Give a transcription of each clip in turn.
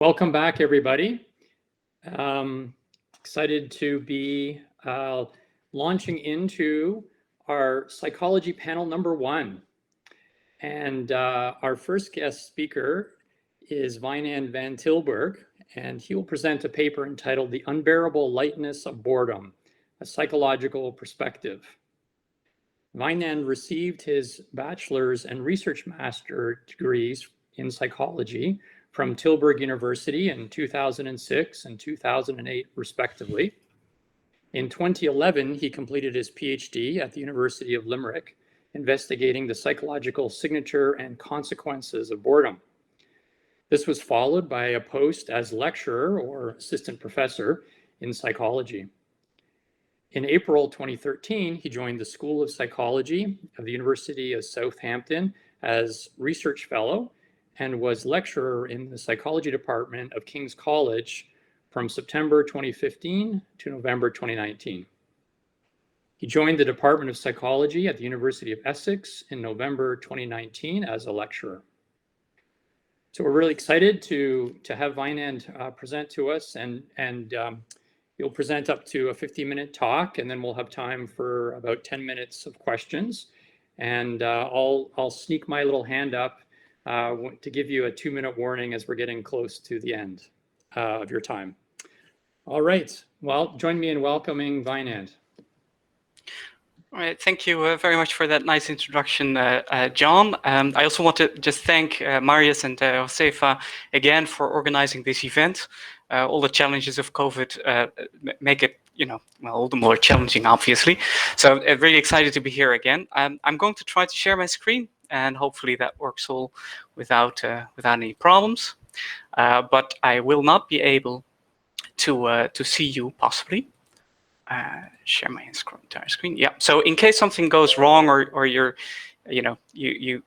Welcome back, everybody. Excited to be launching into our psychology panel number 1. And our first guest speaker is Wijnand van Tilburg, and he will present a paper entitled The Unbearable Lightness of Boredom, a Psychological Perspective. Wijnand received his bachelor's and research master degrees in psychology from Tilburg University in 2006 and 2008, respectively. In 2011, he completed his PhD at the University of Limerick, investigating the psychological signature and consequences of boredom. This was followed by a post as lecturer or assistant professor in psychology. In April 2013, he joined the School of Psychology of the University of Southampton as research fellow and was lecturer in the psychology department of King's College from September 2015 to November 2019. He joined the Department of Psychology at the University of Essex in November 2019 as a lecturer. So we're really excited to have Wijnand present to us, and you'll present up to a 50-minute talk, and then we'll have time for about 10 minutes of questions. And I'll sneak my little hand up to give you a 2-minute warning as we're getting close to the end of your time. All right, well, join me in welcoming Wijnand. All right, thank you very much for that nice introduction, John. I also want to just thank Marius and Josefa again for organizing this event. All the challenges of COVID make it, all the more challenging, obviously. So really excited to be here again. I'm going to try to share my screen, and hopefully that works all without any problems. But I will not be able to see you possibly. Share my entire screen. Yeah. So in case something goes wrong, or you're, you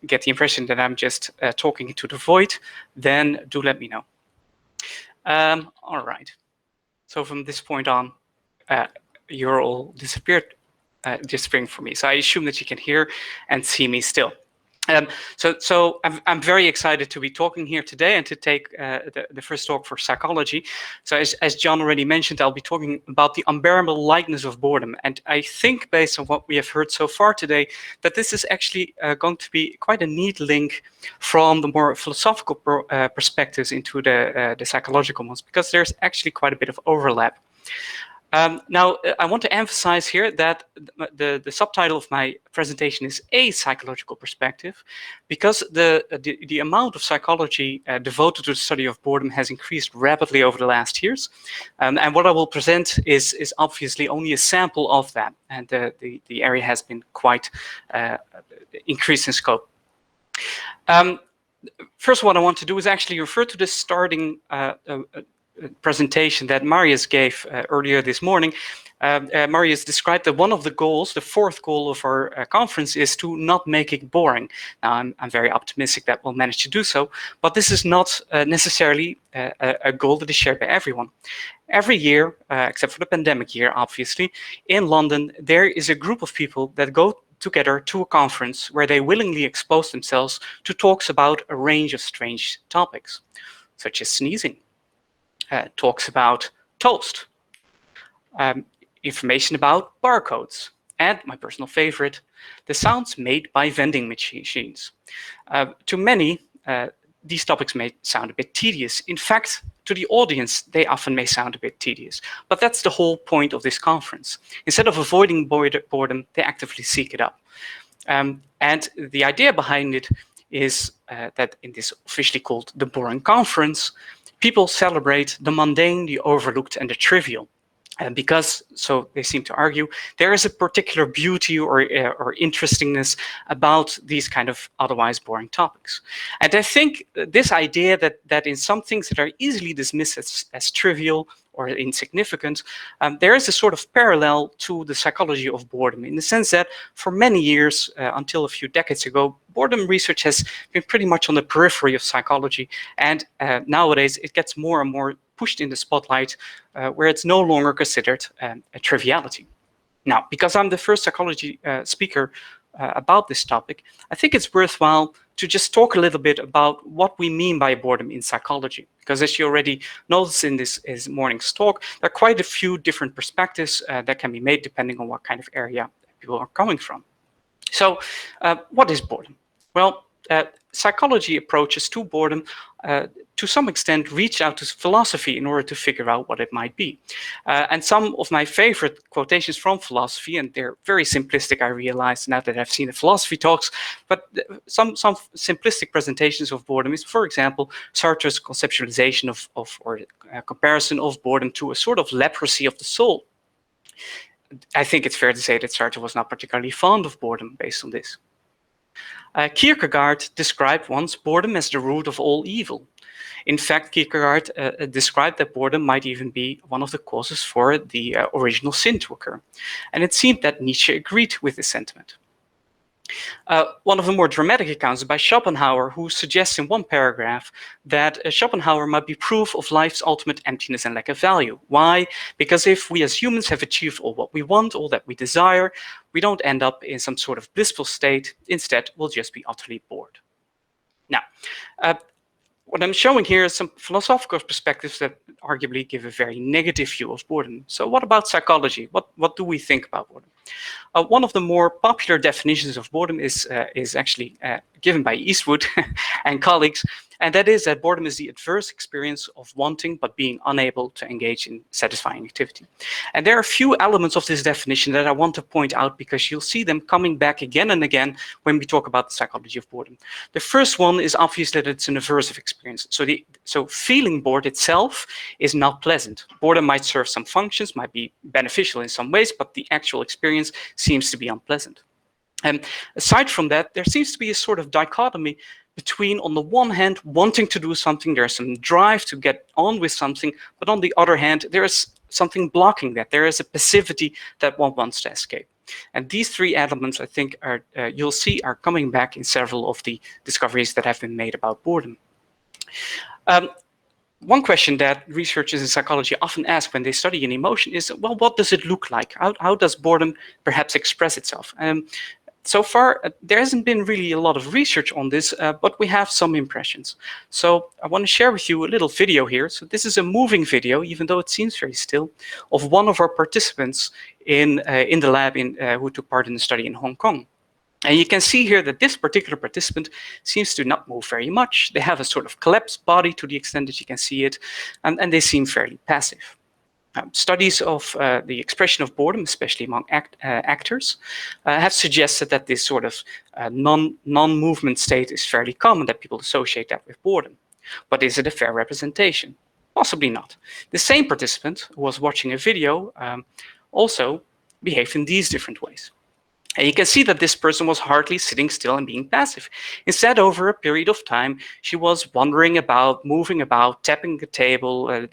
get the impression that I'm just talking into the void, then do let me know. All right. So from this point on, you're all disappearing for me. So I assume that you can hear and see me still. So I'm very excited to be talking here today and to take the first talk for psychology. So as John already mentioned, I'll be talking about the unbearable lightness of boredom. And I think, based on what we have heard so far today, that this is actually going to be quite a neat link from the more philosophical perspectives into the psychological ones, because there's actually quite a bit of overlap. Now, I want to emphasize here that the subtitle of my presentation is A Psychological Perspective, because the amount of psychology devoted to the study of boredom has increased rapidly over the last years. And what I will present is obviously only a sample of that. And the area has been quite increased in scope. First, what I want to do is actually refer to the starting presentation that Marius gave earlier this morning. Marius described that one of the goals, the fourth goal of our conference, is to not make it boring. Now, I'm very optimistic that we'll manage to do so, but this is not necessarily a goal that is shared by everyone. Every year, except for the pandemic year, obviously, in London, there is a group of people that go together to a conference where they willingly expose themselves to talks about a range of strange topics, such as sneezing. Talks about toast, information about barcodes, and my personal favorite, the sounds made by vending machines. To many, these topics may sound a bit tedious. In fact, to the audience, they often may sound a bit tedious. But that's the whole point of this conference. Instead of avoiding boredom, they actively seek it up. And the idea behind it is that in this officially called the Boring Conference, people celebrate the mundane, the overlooked, and the trivial. And because, so they seem to argue, there is a particular beauty or interestingness about these kind of otherwise boring topics. And I think this idea that in some things that are easily dismissed as trivial or insignificant, there is a sort of parallel to the psychology of boredom, in the sense that for many years, until a few decades ago, boredom research has been pretty much on the periphery of psychology, and nowadays it gets more and more pushed in the spotlight, where it's no longer considered a triviality. Now, because I'm the first psychology speaker about this topic, I think it's worthwhile to just talk a little bit about what we mean by boredom in psychology. Because as you already noticed in this morning's talk, there are quite a few different perspectives that can be made depending on what kind of area people are coming from. So what is boredom? Well, psychology approaches to boredom to some extent reach out to philosophy in order to figure out what it might be. And some of my favorite quotations from philosophy, and they're very simplistic, I realize now that I've seen the philosophy talks, but some simplistic presentations of boredom is, for example, Sartre's conceptualization or comparison of boredom to a sort of leprosy of the soul. I think it's fair to say that Sartre was not particularly fond of boredom based on this. Kierkegaard described once boredom as the root of all evil. In fact, Kierkegaard described that boredom might even be one of the causes for the original sin to occur. And it seemed that Nietzsche agreed with this sentiment. One of the more dramatic accounts is by Schopenhauer, who suggests in one paragraph that Schopenhauer might be proof of life's ultimate emptiness and lack of value. Why? Because if we as humans have achieved all what we want, all that we desire, we don't end up in some sort of blissful state. Instead, we'll just be utterly bored. Now, what I'm showing here is some philosophical perspectives that arguably give a very negative view of boredom. So what about psychology? What do we think about boredom? One of the more popular definitions of boredom is actually given by Eastwood and colleagues, and that is that boredom is the adverse experience of wanting but being unable to engage in satisfying activity. And there are a few elements of this definition that I want to point out because you'll see them coming back again and again when we talk about the psychology of boredom. The first one is obviously that it's an aversive experience. So feeling bored itself is not pleasant. Boredom might serve some functions, might be beneficial in some ways, but the actual experience seems to be unpleasant. And aside from that, there seems to be a sort of dichotomy between, on the one hand, wanting to do something, there's some drive to get on with something, but on the other hand, there is something blocking that. There is a passivity that one wants to escape. And these three elements, I think, are you'll see are coming back in several of the discoveries that have been made about boredom. One question that researchers in psychology often ask when they study an emotion is, well, what does it look like? How does boredom perhaps express itself? So far, there hasn't been really a lot of research on this, but we have some impressions. So I want to share with you a little video here. So this is a moving video, even though it seems very still, of one of our participants in the lab who took part in the study in Hong Kong. And you can see here that this particular participant seems to not move very much. They have a sort of collapsed body to the extent that you can see it, and they seem fairly passive. Studies of the expression of boredom, especially among actors, have suggested that this sort of non-movement state is fairly common, that people associate that with boredom. But is it a fair representation? Possibly not. The same participant who was watching a video also behaved in these different ways. And you can see that this person was hardly sitting still and being passive. Instead, over a period of time, she was wandering about, moving about, tapping the table,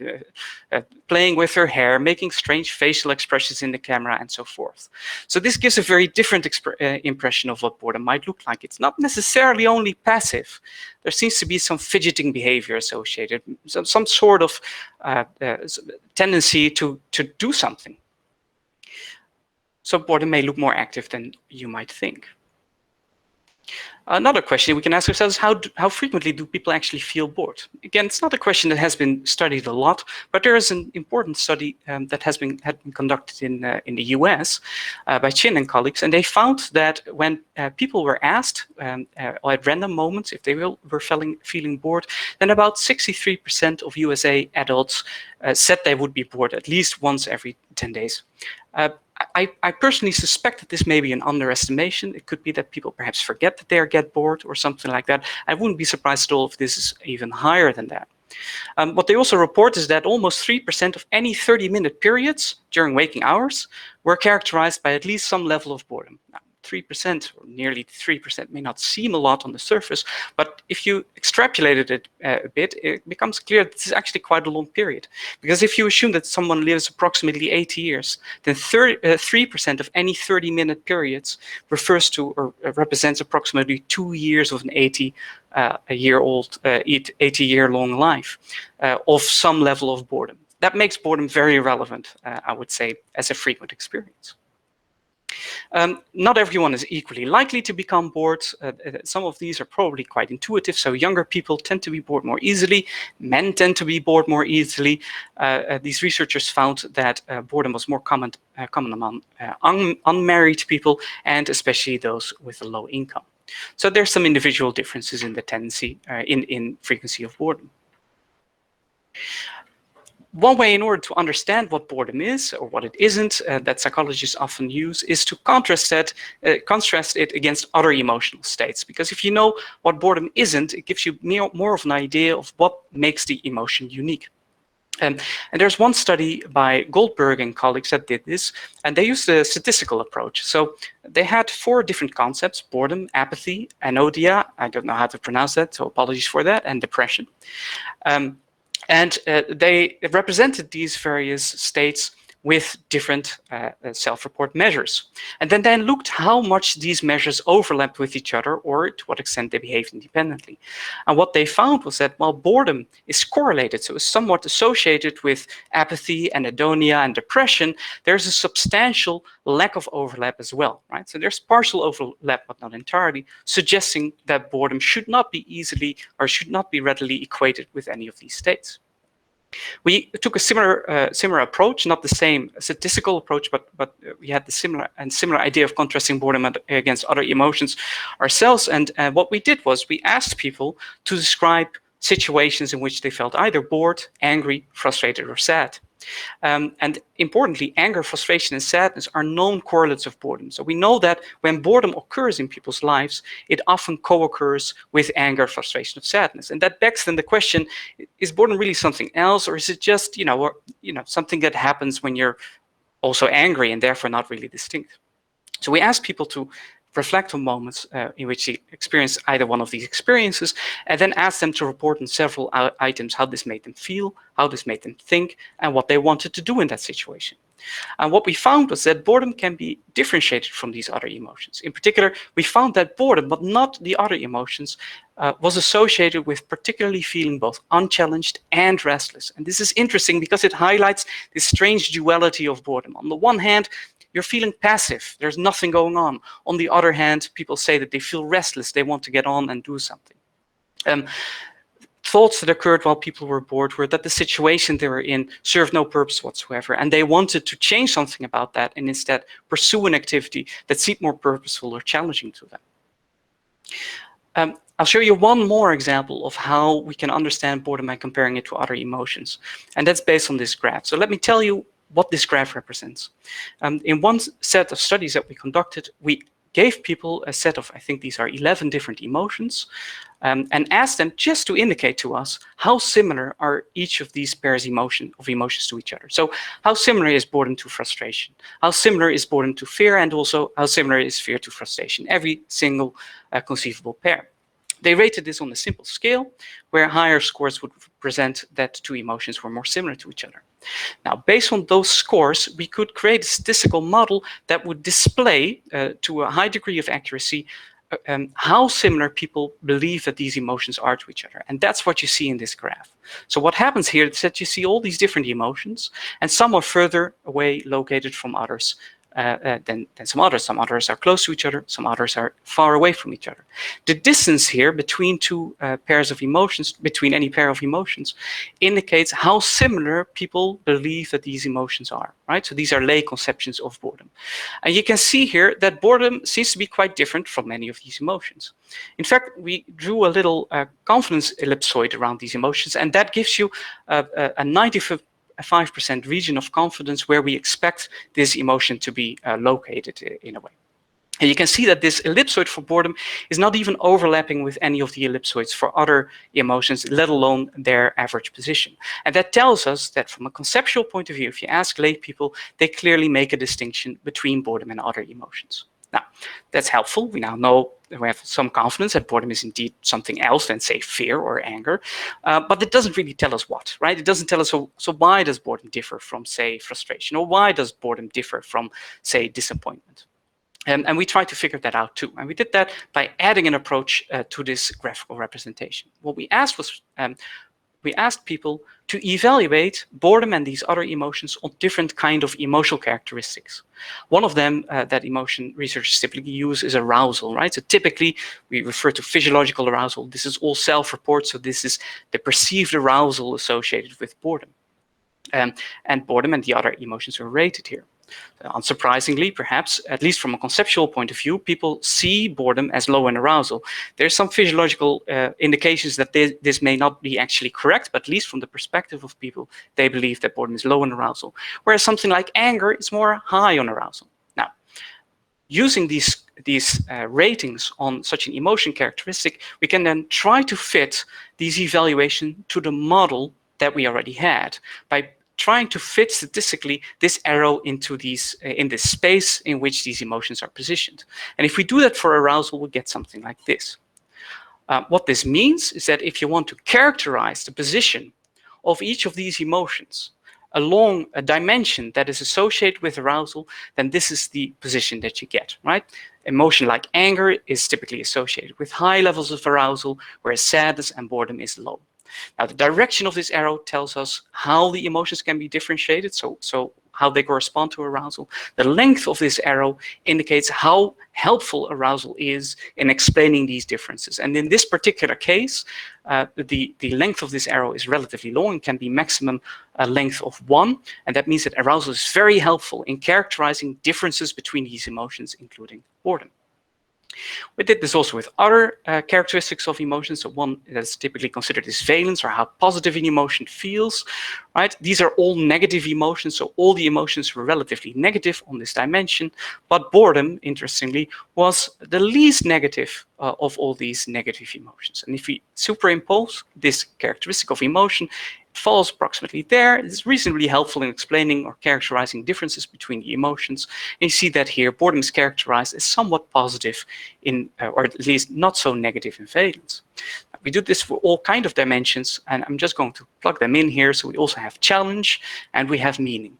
playing with her hair, making strange facial expressions in the camera, and so forth. So this gives a very different impression of what boredom might look like. It's not necessarily only passive. There seems to be some fidgeting behavior associated, some sort of tendency to do something. So boredom may look more active than you might think. Another question we can ask ourselves is how frequently do people actually feel bored? Again, it's not a question that has been studied a lot, but there is an important study that had been conducted in the US by Chin and colleagues, and they found that when people were asked at random moments if they were feeling bored, then about 63% of USA adults said they would be bored at least once every 10 days. I personally suspect that this may be an underestimation. It could be that people perhaps forget that they get bored or something like that. I wouldn't be surprised at all if this is even higher than that. What they also report is that almost 3% of any 30-minute periods during waking hours were characterized by at least some level of boredom. Now, 3% or nearly 3% may not seem a lot on the surface, but if you extrapolate it a bit, it becomes clear that this is actually quite a long period. Because if you assume that someone lives approximately 80 years, then 3% of any 30-minute periods refers to or represents approximately 2 years of an 80-year-long life of some level of boredom. That makes boredom very relevant, I would say, as a frequent experience. Not everyone is equally likely to become bored. Some of these are probably quite intuitive. So younger people tend to be bored more easily. Men tend to be bored more easily. These researchers found that boredom was more common among unmarried people, and especially those with a low income. So there's some individual differences in the tendency, in frequency of boredom. One way in order to understand what boredom is or what it isn't that psychologists often use is to contrast it against other emotional states. Because if you know what boredom isn't, it gives you more of an idea of what makes the emotion unique. And there's one study by Goldberg and colleagues that did this, and they used a statistical approach. So they had 4 different concepts: boredom, apathy, anodia, I don't know how to pronounce that, so apologies for that, and depression. They represented these various states with different self-report measures. And then looked how much these measures overlapped with each other, or to what extent they behaved independently. And what they found was that while boredom is correlated, so it's somewhat associated with apathy, anhedonia, and depression, there's a substantial lack of overlap as well, right? So there's partial overlap, but not entirely, suggesting that boredom should not be easily or should not be readily equated with any of these states. We took a similar approach, not the same statistical approach, but we had the similar idea of contrasting boredom against other emotions ourselves. And what we did was we asked people to describe situations in which they felt either bored, angry, frustrated, or sad. And importantly, anger, frustration, and sadness are known correlates of boredom. So we know that when boredom occurs in people's lives, it often co-occurs with anger, frustration, or sadness. And that begs then the question: is boredom really something else, or is it just something that happens when you're also angry and therefore not really distinct? So we asked people to reflect on moments in which they experienced either one of these experiences, and then ask them to report on several items: how this made them feel, how this made them think, and what they wanted to do in that situation. And what we found was that boredom can be differentiated from these other emotions. In particular, we found that boredom, but not the other emotions, was associated with particularly feeling both unchallenged and restless. And this is interesting because it highlights this strange duality of boredom. On the one hand, you're feeling passive, there's nothing going on. On the other hand, people say that they feel restless, they want to get on and do something. Thoughts that occurred while people were bored were that the situation they were in served no purpose whatsoever, and they wanted to change something about that and instead pursue an activity that seemed more purposeful or challenging to them. I'll show you one more example of how we can understand boredom by comparing it to other emotions, and that's based on this graph. So let me tell you what this graph represents. In one set of studies that we conducted, we gave people a set of, I think these are 11 different emotions, and asked them just to indicate to us how similar are each of these pairs of emotions to each other. So how similar is boredom to frustration? How similar is boredom to fear? And also how similar is fear to frustration? Every single conceivable pair. They rated this on a simple scale, where higher scores would present that 2 emotions were more similar to each other. Now, based on those scores, we could create a statistical model that would display to a high degree of accuracy how similar people believe that these emotions are to each other. And that's what you see in this graph. So what happens here is that you see all these different emotions, and some are further away located from others than some others. Some others are close to each other, some others are far away from each other. The distance here between two pairs of emotions, between any pair of emotions, indicates how similar people believe that these emotions are, right? So these are lay conceptions of boredom. And you can see here that boredom seems to be quite different from many of these emotions. In fact, we drew a little confidence ellipsoid around these emotions, and that gives you a 95% region of confidence where we expect this emotion to be located in a way. And you can see that this ellipsoid for boredom is not even overlapping with any of the ellipsoids for other emotions, let alone their average position. And that tells us that from a conceptual point of view, if you ask lay people, they clearly make a distinction between boredom and other emotions. Now, that's helpful. We now know that we have some confidence that boredom is indeed something else than, say, fear or anger. But it doesn't really tell us what, right? It doesn't tell us, so why does boredom differ from, say, frustration? Or why does boredom differ from, say, disappointment? And we tried to figure that out too. And we did that by adding an approach to this graphical representation. What we asked was, we asked people to evaluate boredom and these other emotions on different kind of emotional characteristics. One of them that emotion researchers typically use is arousal, right? So typically we refer to physiological arousal. This is all self-report, so this is the perceived arousal associated with boredom. And boredom and the other emotions are rated here. Unsurprisingly, perhaps, at least from a conceptual point of view, people see boredom as low in arousal. There's some physiological indications that this may not be actually correct, but at least from the perspective of people, they believe that boredom is low in arousal, whereas something like anger is more high on arousal. Now, using these ratings on such an emotion characteristic, we can then try to fit these evaluations to the model that we already had by trying to fit statistically this arrow into these in this space in which these emotions are positioned. And if we do that for arousal, we'll get something like this. What this means is that if you want to characterize the position of each of these emotions along a dimension that is associated with arousal, then this is the position that you get, right? Emotion like anger is typically associated with high levels of arousal, whereas sadness and boredom is low. Now, the direction of this arrow tells us how the emotions can be differentiated, so how they correspond to arousal. The length of this arrow indicates how helpful arousal is in explaining these differences. And in this particular case, the length of this arrow is relatively long and can be maximum length of 1. And that means that arousal is very helpful in characterizing differences between these emotions, including boredom. We did this also with other characteristics of emotions. So one that's typically considered is valence, or how positive an emotion feels, right? These are all negative emotions, so all the emotions were relatively negative on this dimension, but boredom, interestingly, was the least negative of all these negative emotions. And if we superimpose this characteristic of emotion, it falls approximately there. It's reasonably helpful in explaining or characterizing differences between the emotions. And you see that here, boredom is characterized as somewhat positive in, or at least not so negative in valence. We do this for all kinds of dimensions, and I'm just going to plug them in here. So we also have challenge and we have meaning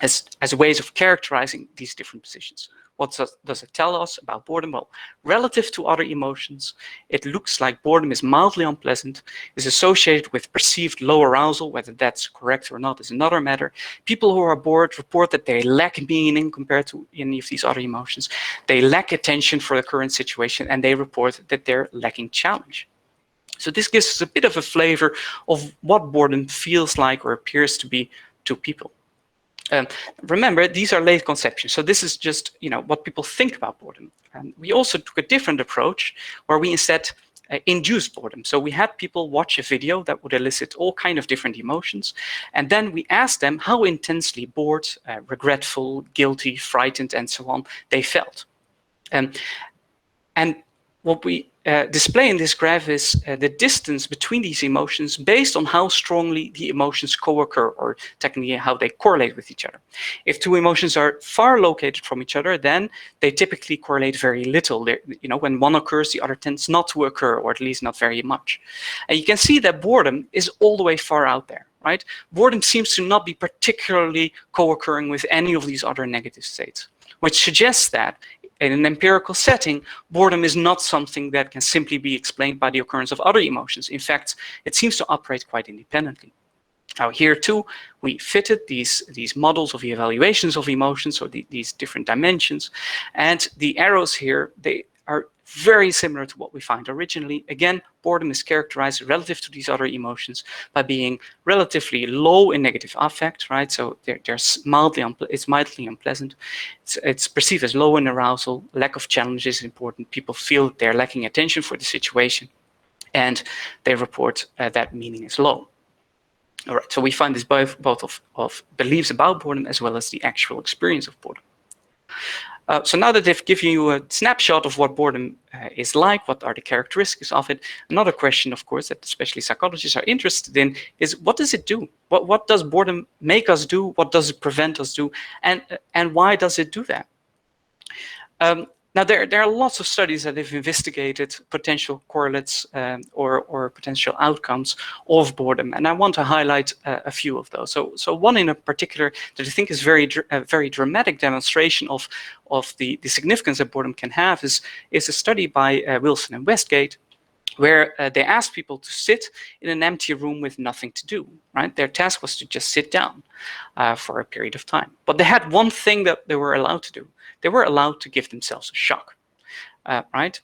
as ways of characterizing these different positions. What does it tell us about boredom? Well, relative to other emotions, it looks like boredom is mildly unpleasant, is associated with perceived low arousal. Whether that's correct or not is another matter. People who are bored report that they lack meaning compared to any of these other emotions. They lack attention for the current situation, and they report that they're lacking challenge. So this gives us a bit of a flavor of what boredom feels like or appears to be to people. Remember, these are late conceptions, so this is just what people think about boredom. And we also took a different approach where we instead induced boredom. So we had people watch a video that would elicit all kinds of different emotions, and then we asked them how intensely bored, regretful, guilty, frightened, and so on they felt. And what we display in this graph is the distance between these emotions based on how strongly the emotions co-occur, or technically how they correlate with each other. If two emotions are far located from each other, then they typically correlate very little. When one occurs, the other tends not to occur, or at least not very much. And you can see that boredom is all the way far out there, right? Boredom seems to not be particularly co-occurring with any of these other negative states, which suggests that in an empirical setting, boredom is not something that can simply be explained by the occurrence of other emotions. In fact, it seems to operate quite independently. Now here too, we fitted these models of the evaluations of emotions, so these different dimensions, and the arrows here, they are very similar to what we find originally. Again, boredom is characterized relative to these other emotions by being relatively low in negative affect, right? So it's mildly unpleasant. It's perceived as low in arousal. Lack of challenge is important. People feel that they're lacking attention for the situation, and they report that meaning is low. All right, so we find this both of beliefs about boredom as well as the actual experience of boredom. So now that they've given you a snapshot of what boredom is like, what are the characteristics of it, another question, of course, that especially psychologists are interested in is, what does it do? What does boredom make us do? What does it prevent us do? And why does it do that? Now, there are lots of studies that have investigated potential correlates or potential outcomes of boredom, and I want to highlight a few of those. So one in particular that I think is a very dramatic demonstration of the significance that boredom can have is a study by Wilson and Westgate, where they asked people to sit in an empty room with nothing to do, right? Their task was to just sit down for a period of time. But they had one thing that they were allowed to do. They were allowed to give themselves a shock, right?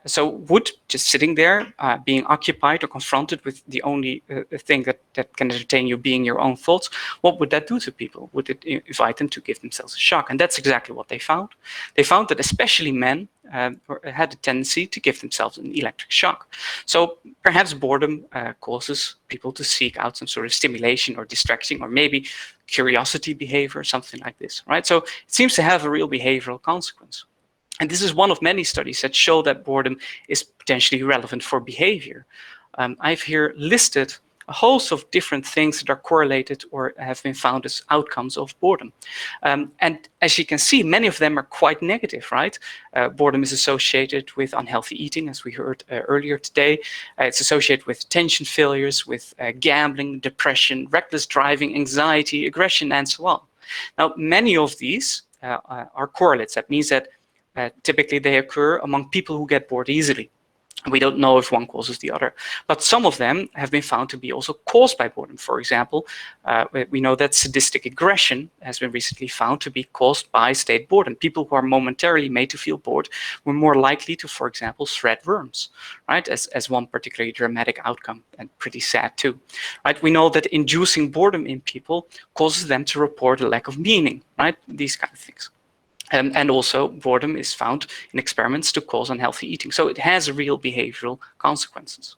So would just sitting there, being occupied or confronted with the only thing that can entertain you being your own thoughts, what would that do to people? Would it invite them to give themselves a shock? And that's exactly what they found. They found that especially men had a tendency to give themselves an electric shock. So perhaps boredom causes people to seek out some sort of stimulation or distraction, or maybe curiosity behavior, something like this, right? So it seems to have a real behavioral consequence. And this is one of many studies that show that boredom is potentially relevant for behavior. I've here listed a host of different things that are correlated or have been found as outcomes of boredom. And as you can see, many of them are quite negative, right? Boredom is associated with unhealthy eating, as we heard earlier today. It's associated with attention failures, with gambling, depression, reckless driving, anxiety, aggression, and so on. Now, many of these are correlates. That means that typically they occur among people who get bored easily. We don't know if one causes the other, but some of them have been found to be also caused by boredom. For example, we know that sadistic aggression has been recently found to be caused by state boredom. People who are momentarily made to feel bored were more likely to, for example, shred worms, right? As one particularly dramatic outcome, and pretty sad too, right? We know that inducing boredom in people causes them to report a lack of meaning, right? These kind of things. And also boredom is found in experiments to cause unhealthy eating. So it has real behavioral consequences.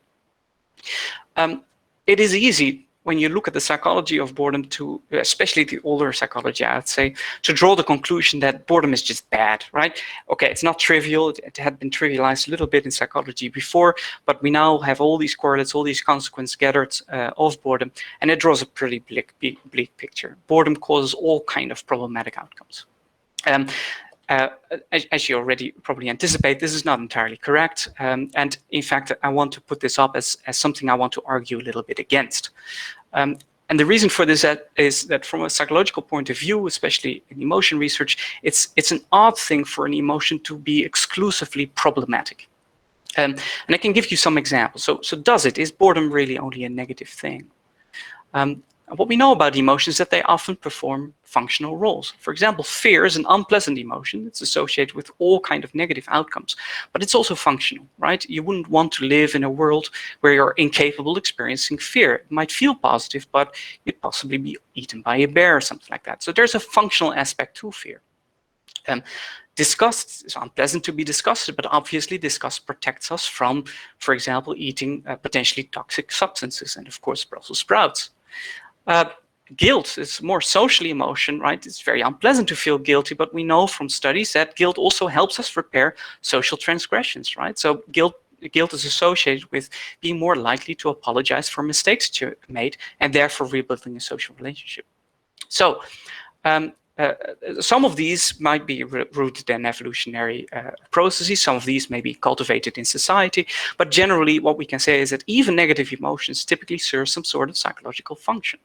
It is easy when you look at the psychology of boredom to, especially the older psychology, I'd say, to draw the conclusion that boredom is just bad, right? Okay, it's not trivial. It had been trivialized a little bit in psychology before, but we now have all these correlates, all these consequences gathered of boredom, and it draws a pretty bleak picture. Boredom causes all kind of problematic outcomes. As you already probably anticipate, this is not entirely correct. And in fact, I want to put this up as something I want to argue a little bit against. And the reason for this is that from a psychological point of view, especially in emotion research, it's an odd thing for an emotion to be exclusively problematic. And I can give you some examples. So is boredom really only a negative thing? What we know about emotions is that they often perform functional roles. For example, fear is an unpleasant emotion. It's associated with all kinds of negative outcomes, but it's also functional, right? You wouldn't want to live in a world where you're incapable of experiencing fear. It might feel positive, but you'd possibly be eaten by a bear or something like that. So there's a functional aspect to fear. Disgust is unpleasant to be disgusted, but obviously disgust protects us from, for example, eating potentially toxic substances and, of course, Brussels sprouts. Guilt is more social emotion, right? It's very unpleasant to feel guilty, but we know from studies that guilt also helps us repair social transgressions, right? So guilt is associated with being more likely to apologize for mistakes that you made and therefore rebuilding a social relationship. So some of these might be rooted in evolutionary processes. Some of these may be cultivated in society. But generally, what we can say is that even negative emotions typically serve some sort of psychological function.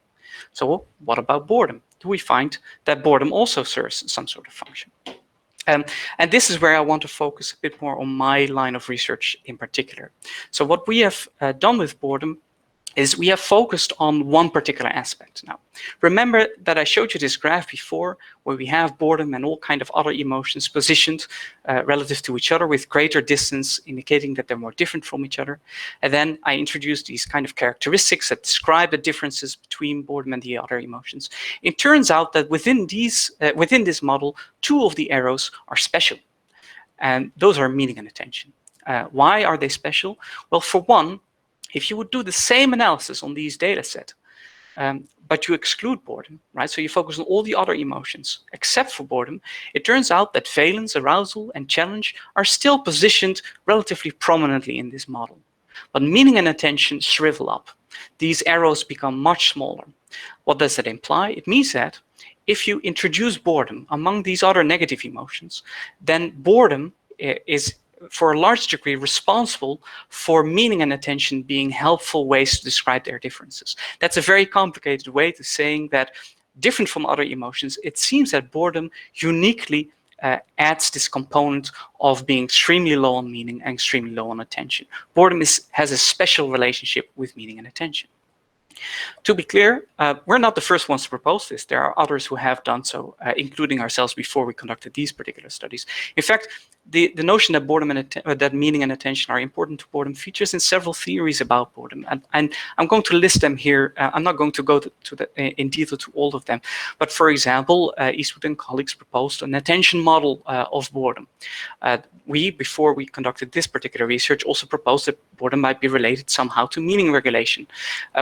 So what about boredom? Do we find that boredom also serves some sort of function? And this is where I want to focus a bit more on my line of research in particular. So what we have done with boredom is we have focused on one particular aspect. Now, remember that I showed you this graph before where we have boredom and all kind of other emotions positioned relative to each other with greater distance, indicating that they're more different from each other. And then I introduced these kind of characteristics that describe the differences between boredom and the other emotions. It turns out that within this model, two of the arrows are special. And those are meaning and attention. Why are they special? Well, for one, if you would do the same analysis on these data set, but you exclude boredom, right? So you focus on all the other emotions except for boredom, it turns out that valence, arousal, and challenge are still positioned relatively prominently in this model. But meaning and attention shrivel up. These arrows become much smaller. What does that imply? It means that if you introduce boredom among these other negative emotions, then boredom is for a large degree responsible for meaning and attention being helpful ways to describe their differences. That's a very complicated way to saying that different from other emotions, it seems that boredom uniquely adds this component of being extremely low on meaning and extremely low on attention. Boredom has a special relationship with meaning and attention. To be clear, we're not the first ones to propose this. There are others who have done so, including ourselves before we conducted these particular studies. In fact, the notion that boredom and that meaning and attention are important to boredom features in several theories about boredom, and I'm going to list them here. I'm not going to go in detail to all of them, but for example, Eastwood and colleagues proposed an attention model of boredom. Before we conducted this particular research, also proposed that boredom might be related somehow to meaning regulation.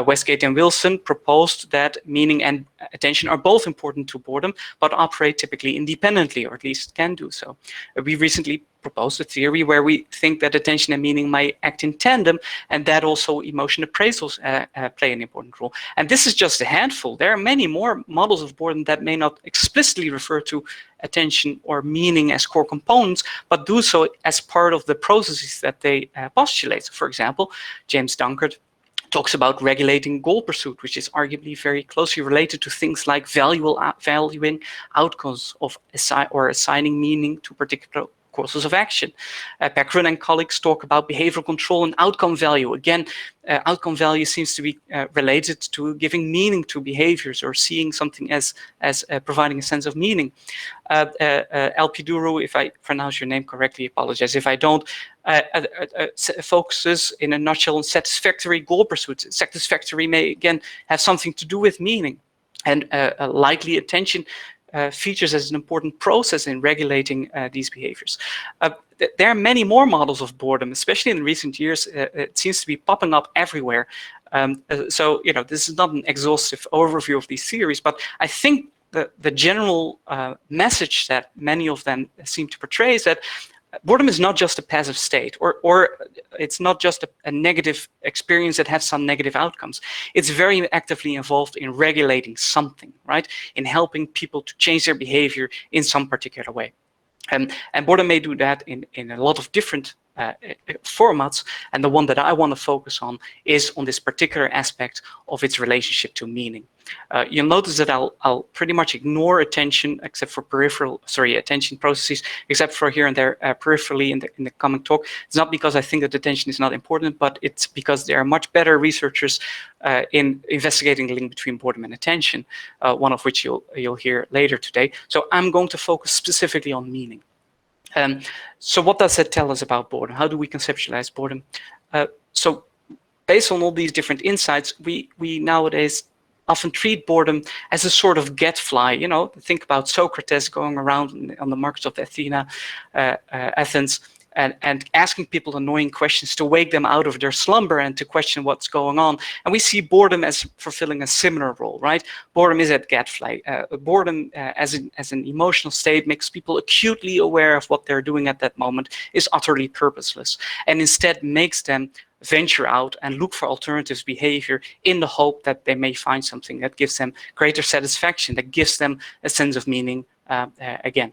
Westgate and Wilson proposed that meaning and attention are both important to boredom, but operate typically independently, or at least can do so. We recently proposed a theory where we think that attention and meaning might act in tandem, and that also emotion appraisals play an important role. And this is just a handful. There are many more models of boredom that may not explicitly refer to attention or meaning as core components, but do so as part of the processes that they postulate. So for example, James Dunkard talks about regulating goal pursuit, which is arguably very closely related to things like valuing outcomes of assigning meaning to particular courses of action. Packrun and colleagues talk about behavioral control and outcome value. Again, outcome value seems to be related to giving meaning to behaviors or seeing something as providing a sense of meaning. Elpiduru, if I pronounce your name correctly, apologize if I don't, focuses in a nutshell on satisfactory goal pursuits. Satisfactory may again have something to do with meaning, and likely attention features as an important process in regulating these behaviors. There are many more models of boredom, especially in recent years. It seems to be popping up everywhere. So, this is not an exhaustive overview of these theories, but I think the general message that many of them seem to portray is that boredom is not just a passive state, or it's not just a negative experience that has some negative outcomes. It's very actively involved in regulating something, right? In helping people to change their behavior in some particular way. And boredom may do that in a lot of different formats, and the one that I want to focus on is on this particular aspect of its relationship to meaning. You'll notice that I'll pretty much ignore attention except for attention processes, except for here and there peripherally in the coming talk. It's not because I think that attention is not important, but it's because there are much better researchers in investigating the link between boredom and attention, one of which you'll hear later today. So I'm going to focus specifically on meaning. So what does that tell us about boredom? How do we conceptualize boredom? So based on all these different insights, we nowadays often treat boredom as a sort of gadfly. Think about Socrates going around on the markets of Athens and asking people annoying questions to wake them out of their slumber and to question what's going on. And we see boredom as fulfilling a similar role, right? Boredom is that gadfly. Boredom as an emotional state makes people acutely aware of what they're doing at that moment is utterly purposeless, and instead makes them venture out and look for alternative behavior in the hope that they may find something that gives them greater satisfaction, that gives them a sense of meaning again.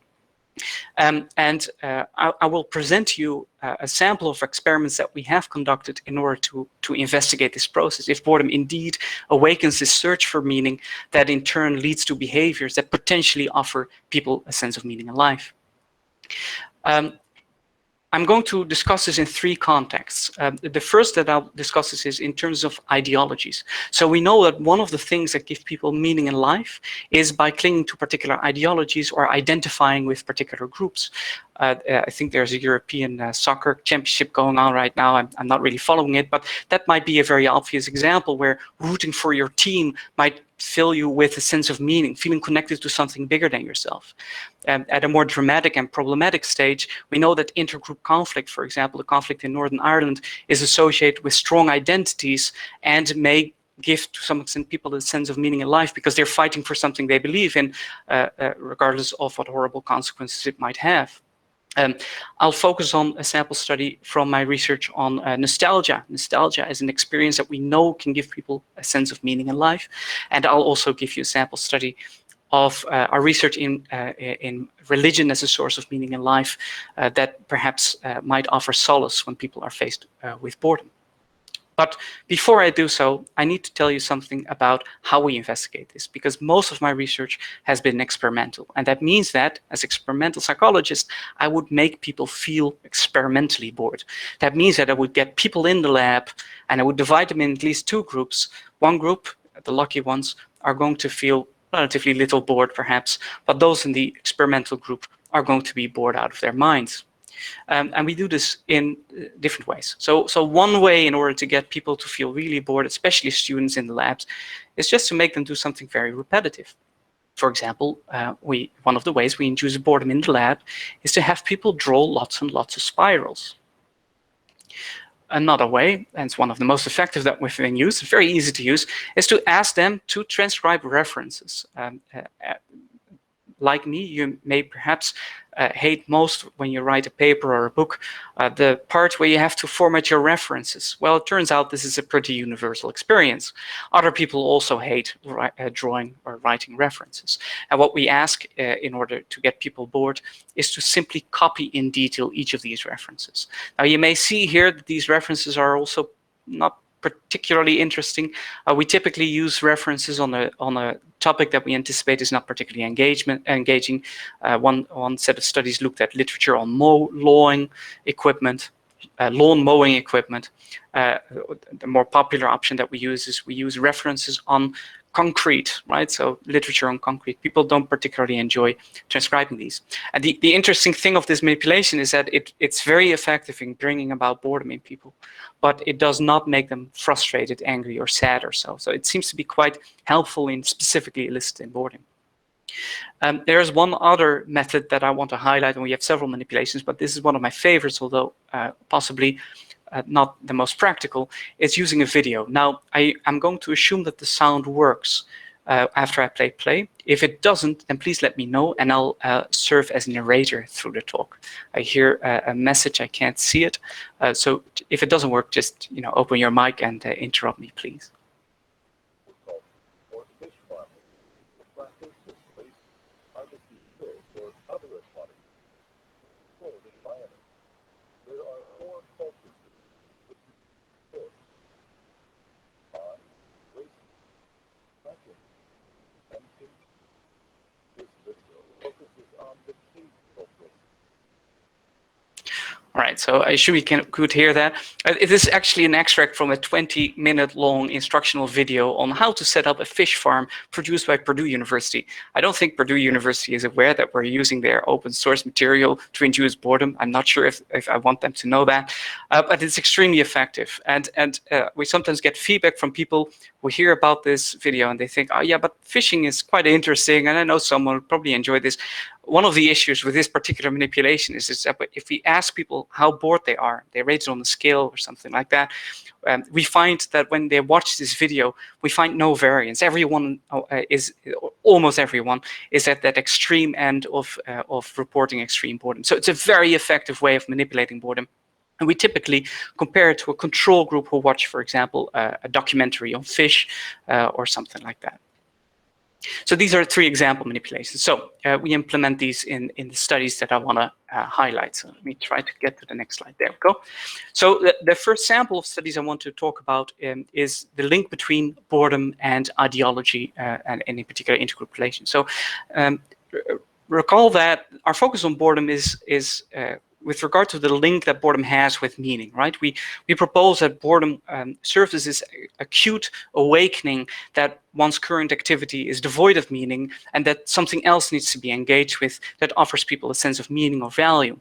I will present to you a sample of experiments that we have conducted in order to investigate this process. If boredom indeed awakens this search for meaning, that in turn leads to behaviors that potentially offer people a sense of meaning in life. I'm going to discuss this in three contexts. The first that I'll discuss this is in terms of ideologies. So we know that one of the things that give people meaning in life is by clinging to particular ideologies or identifying with particular groups. I think there's a European soccer championship going on right now. I'm not really following it, but that might be a very obvious example where rooting for your team might fill you with a sense of meaning, feeling connected to something bigger than yourself. At a more dramatic and problematic stage, we know that intergroup conflict, for example, the conflict in Northern Ireland, is associated with strong identities and may give to some extent people a sense of meaning in life because they're fighting for something they believe in, regardless of what horrible consequences it might have. I'll focus on a sample study from my research on nostalgia. Nostalgia is an experience that we know can give people a sense of meaning in life. And I'll also give you a sample study of our research in religion as a source of meaning in life that perhaps might offer solace when people are faced with boredom. But before I do so, I need to tell you something about how we investigate this, because most of my research has been experimental. And that means that as experimental psychologist, I would make people feel experimentally bored. That means that I would get people in the lab and I would divide them in at least two groups. One group, the lucky ones, are going to feel relatively little bored perhaps, but those in the experimental group are going to be bored out of their minds. And we do this in different ways. So one way in order to get people to feel really bored, especially students in the labs, is just to make them do something very repetitive. For example, one of the ways we induce boredom in the lab is to have people draw lots and lots of spirals. Another way, and it's one of the most effective that we've been used, very easy to use, is to ask them to transcribe references. Like me, you may perhaps hate most when you write a paper or a book, the part where you have to format your references. Well, it turns out this is a pretty universal experience. Other people also hate drawing or writing references. And what we ask in order to get people bored is to simply copy in detail each of these references. Now, you may see here that these references are also not particularly interesting. We typically use references on a topic that we anticipate is not particularly engaging. One set of studies looked at literature on lawn mowing equipment. The more popular option that we use is we use references on concrete, right? So literature on concrete. People don't particularly enjoy transcribing these. And the interesting thing of this manipulation is that it's very effective in bringing about boredom in people, but it does not make them frustrated, angry, or sad or so. So it seems to be quite helpful in specifically eliciting boredom. There's one other method that I want to highlight, and we have several manipulations, but this is one of my favorites, although possibly not the most practical. It's using a video. Now, I'm going to assume that the sound works after I play. If it doesn't, then please let me know, and I'll serve as narrator through the talk. I hear a message, I can't see it. So if it doesn't work, just open your mic and interrupt me, please. All right, so I assume you could hear that. It is actually an extract from a 20-minute long instructional video on how to set up a fish farm produced by Purdue University. I don't think Purdue University is aware that we're using their open source material to induce boredom. I'm not sure if I want them to know that, but it's extremely effective. And we sometimes get feedback from people who hear about this video and they think, oh yeah, but fishing is quite interesting and I know someone would probably enjoy this. One of the issues with this particular manipulation is that if we ask people how bored they are, they rate it on a scale or something like that, we find that when they watch this video, we find no variance. Almost everyone is at that extreme end of reporting extreme boredom. So it's a very effective way of manipulating boredom. And we typically compare it to a control group who watch, for example, a documentary on fish or something like that. So these are 3 example manipulations. So we implement these in the studies that I want to highlight. So let me try to get to the next slide. There we go. So the first sample of studies I want to talk about is the link between boredom and ideology and in particular intergroup relations. So recall that our focus on boredom is with regard to the link that boredom has with meaning, right? We propose that boredom serves as this acute awakening that one's current activity is devoid of meaning and that something else needs to be engaged with that offers people a sense of meaning or value.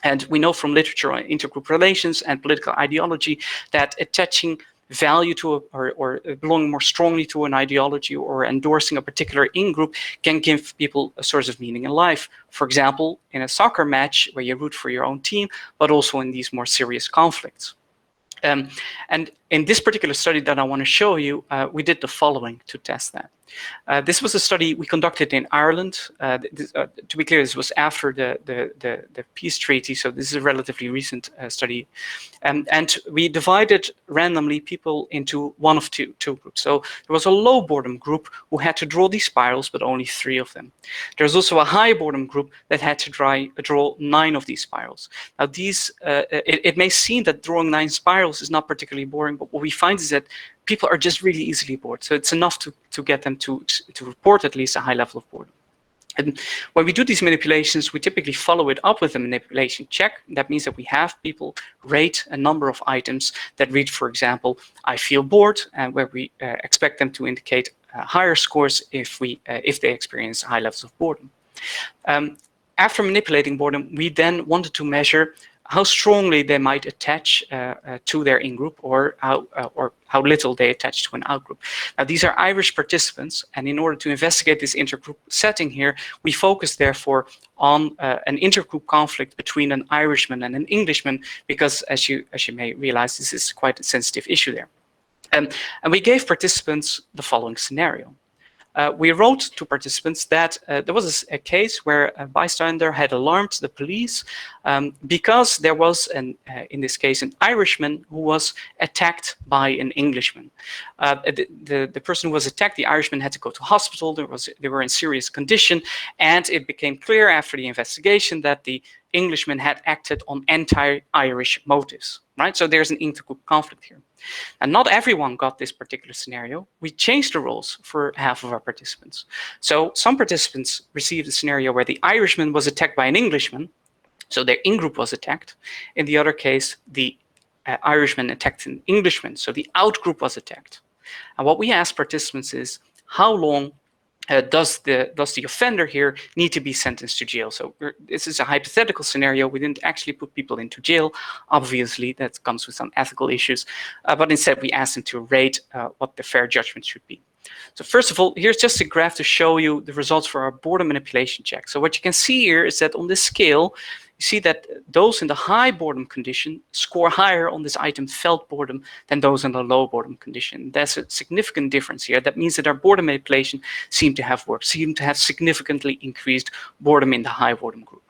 And we know from literature on intergroup relations and political ideology that attaching value to or belonging more strongly to an ideology or endorsing a particular in-group can give people a source of meaning in life. For example, in a soccer match where you root for your own team, but also in these more serious conflicts. And in this particular study that I want to show you, we did the following to test that. This was a study we conducted in Ireland. To be clear, this was after the peace treaty, so this is a relatively recent study. And we divided randomly people into one of two groups. So there was a low boredom group who had to draw these spirals, but only 3 of them. There's also a high boredom group that had to draw 9 of these spirals. Now it may seem that drawing 9 spirals is not particularly boring, but what we find is that people are just really easily bored. So it's enough to get them to report at least a high level of boredom. And when we do these manipulations, we typically follow it up with a manipulation check. That means that we have people rate a number of items that read, for example, I feel bored, and where we expect them to indicate higher scores if they experience high levels of boredom. After manipulating boredom, we then wanted to measure how strongly they might attach to their in-group, or how little they attach to an out-group. Now, these are Irish participants, and in order to investigate this intergroup setting here, we focus therefore on an intergroup conflict between an Irishman and an Englishman, because as you may realize, this is quite a sensitive issue there. And we gave participants the following scenario. We wrote to participants that there was a case where a bystander had alarmed the police because there was, in this case, an Irishman who was attacked by an Englishman. The person who was attacked, the Irishman, had to go to hospital. They were in serious condition, and it became clear after the investigation that the Englishman had acted on anti-Irish motives. Right? So there's an intergroup conflict here. And not everyone got this particular scenario. We changed the roles for half of our participants. So some participants received a scenario where the Irishman was attacked by an Englishman, so their in-group was attacked. In the other case, the Irishman attacked an Englishman, so the out-group was attacked. And what we asked participants is, how long does the offender here need to be sentenced to jail? So this is a hypothetical scenario. We didn't actually put people into jail. Obviously, that comes with some ethical issues. But instead, we asked them to rate what the fair judgment should be. So first of all, here's just a graph to show you the results for our boredom manipulation check. So what you can see here is that on this scale, you see that those in the high boredom condition score higher on this item felt boredom than those in the low boredom condition. There's a significant difference here. That means that our boredom manipulation seemed to have worked, seemed to have significantly increased boredom in the high boredom group.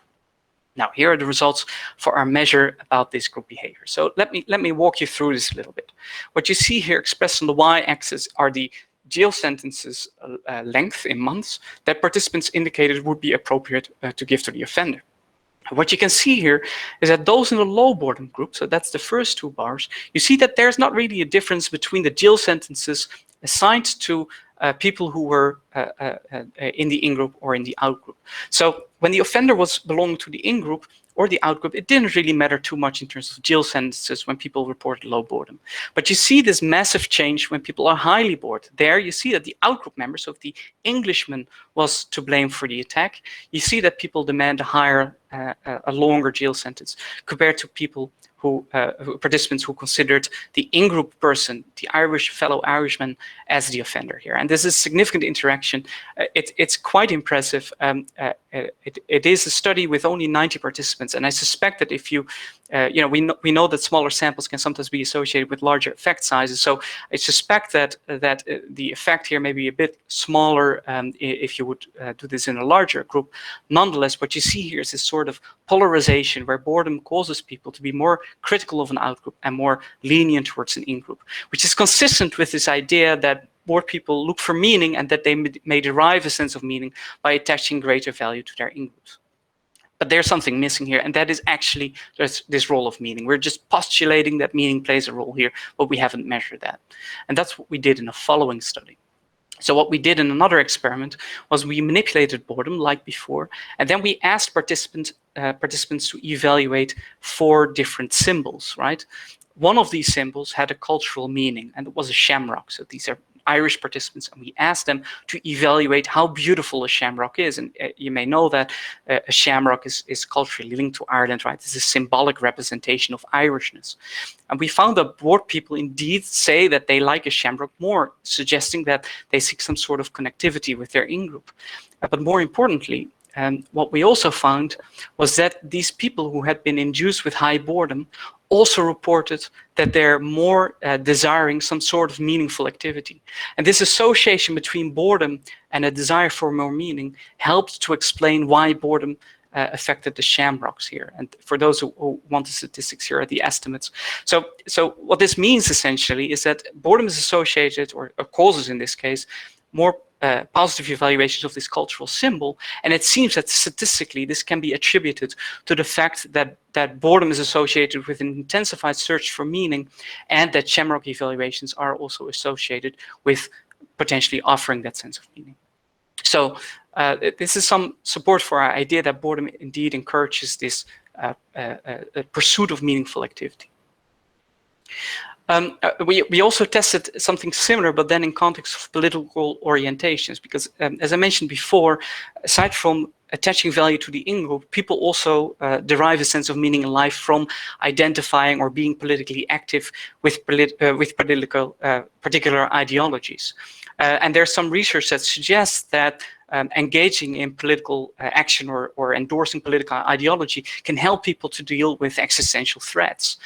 Now, here are the results for our measure about this group behavior. So let me walk you through this a little bit. What you see here expressed on the y-axis are the jail sentences length in months that participants indicated would be appropriate to give to the offender. What you can see here is that those in the low boredom group, so that's the first two bars, you see that there's not really a difference between the jail sentences assigned to people who were in the in-group or in the out-group. So when the offender was belonging to the in-group or the out-group, it didn't really matter too much in terms of jail sentences when people reported low boredom. But you see this massive change when people are highly bored. There you see that the out-group members, so if the Englishman was to blame for the attack, you see that people demand a longer jail sentence compared to people participants who considered the in-group person, the fellow Irishman, as the offender here. And this is significant interaction. It's quite impressive. It is a study with only 90 participants, and I suspect that if you, we know that smaller samples can sometimes be associated with larger effect sizes. So I suspect that the effect here may be a bit smaller if you would do this in a larger group. Nonetheless, what you see here is this sort of polarization where boredom causes people to be more critical of an out-group and more lenient towards an in-group, which is consistent with this idea that bored people look for meaning and that they may derive a sense of meaning by attaching greater value to their in-groups. But there's something missing here, and that is actually this role of meaning. We're just postulating that meaning plays a role here, but we haven't measured that. And that's what we did in a following study. So what we did in another experiment was we manipulated boredom like before, and then we asked participants to evaluate 4 different symbols, right? One of these symbols had a cultural meaning, and it was a shamrock. So these are Irish participants, and we asked them to evaluate how beautiful a shamrock is. And you may know that a shamrock is culturally linked to Ireland, right? It's a symbolic representation of Irishness. And we found that bored people indeed say that they like a shamrock more, suggesting that they seek some sort of connectivity with their in-group. But more importantly, what we also found was that these people who had been induced with high boredom also reported that they're more desiring some sort of meaningful activity. And this association between boredom and a desire for more meaning helped to explain why boredom affected the shamrocks here. And for those who want the statistics, here are the estimates. So what this means essentially is that boredom is associated, or causes in this case, more positive evaluations of this cultural symbol, and it seems that statistically this can be attributed to the fact that boredom is associated with an intensified search for meaning, and that shamrock evaluations are also associated with potentially offering that sense of meaning. So this is some support for our idea that boredom indeed encourages this pursuit of meaningful activity. We also tested something similar, but then in context of political orientations, because as I mentioned before, aside from attaching value to the in-group, people also derive a sense of meaning in life from identifying or being politically active with particular ideologies. And there's some research that suggests that engaging in political action or endorsing political ideology can help people to deal with existential threats.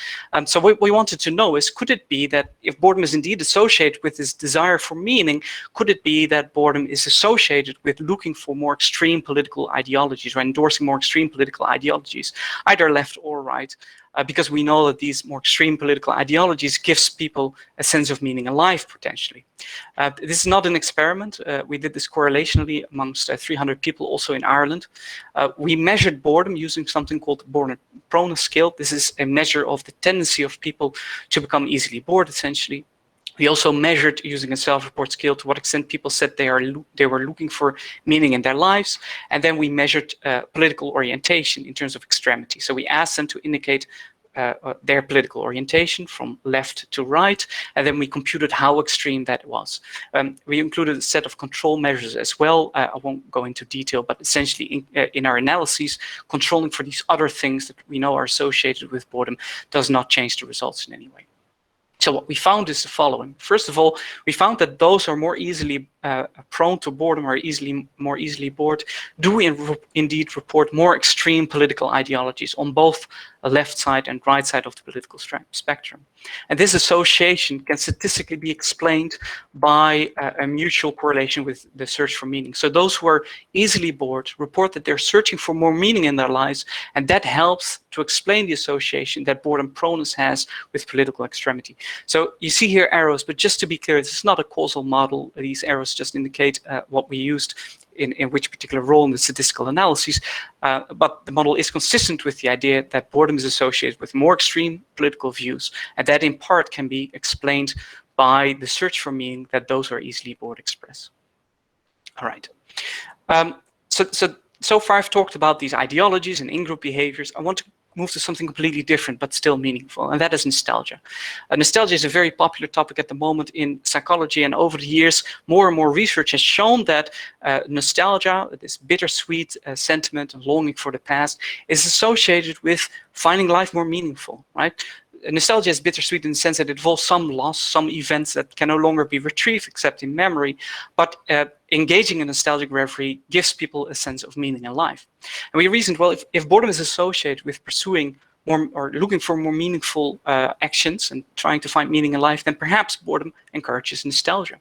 So what we wanted to know is, could it be that if boredom is indeed associated with this desire for meaning, could it be that boredom is associated with looking for more extreme political ideologies or endorsing more extreme political ideologies, either left or right? Because we know that these more extreme political ideologies gives people a sense of meaning in life, potentially. This is not an experiment. We did this correlationally amongst 300 people also in Ireland. We measured boredom using something called the boredom proneness scale. This is a measure of the tendency of people to become easily bored, essentially. We also measured using a self-report scale to what extent people said they were looking for meaning in their lives. And then we measured political orientation in terms of extremity. So we asked them to indicate their political orientation from left to right, and then we computed how extreme that was. We included a set of control measures as well. I won't go into detail, but essentially in our analyses, controlling for these other things that we know are associated with boredom does not change the results in any way. So what we found is the following. First of all, we found that those who are more easily prone to boredom or more easily bored do indeed report more extreme political ideologies on both the left side and right side of the political spectrum. And this association can statistically be explained by a mutual correlation with the search for meaning. So those who are easily bored report that they're searching for more meaning in their lives, and that helps to explain the association that boredom proneness has with political extremity. So you see here arrows, but just to be clear, this is not a causal model. These arrows just indicate what we used in which particular role in the statistical analyses, but the model is consistent with the idea that boredom is associated with more extreme political views, and that in part can be explained by the search for meaning that those who are easily bored express. All right. So far I've talked about these ideologies and in-group behaviors. I want to move to something completely different, but still meaningful, and that is nostalgia. Nostalgia is a very popular topic at the moment in psychology, and over the years, more and more research has shown that nostalgia, this bittersweet sentiment and longing for the past, is associated with finding life more meaningful, right? Nostalgia is bittersweet in the sense that it involves some loss, some events that can no longer be retrieved except in memory, but engaging in nostalgic reverie gives people a sense of meaning in life. And we reasoned, well, if boredom is associated with pursuing more or looking for more meaningful actions and trying to find meaning in life, then perhaps boredom encourages nostalgia.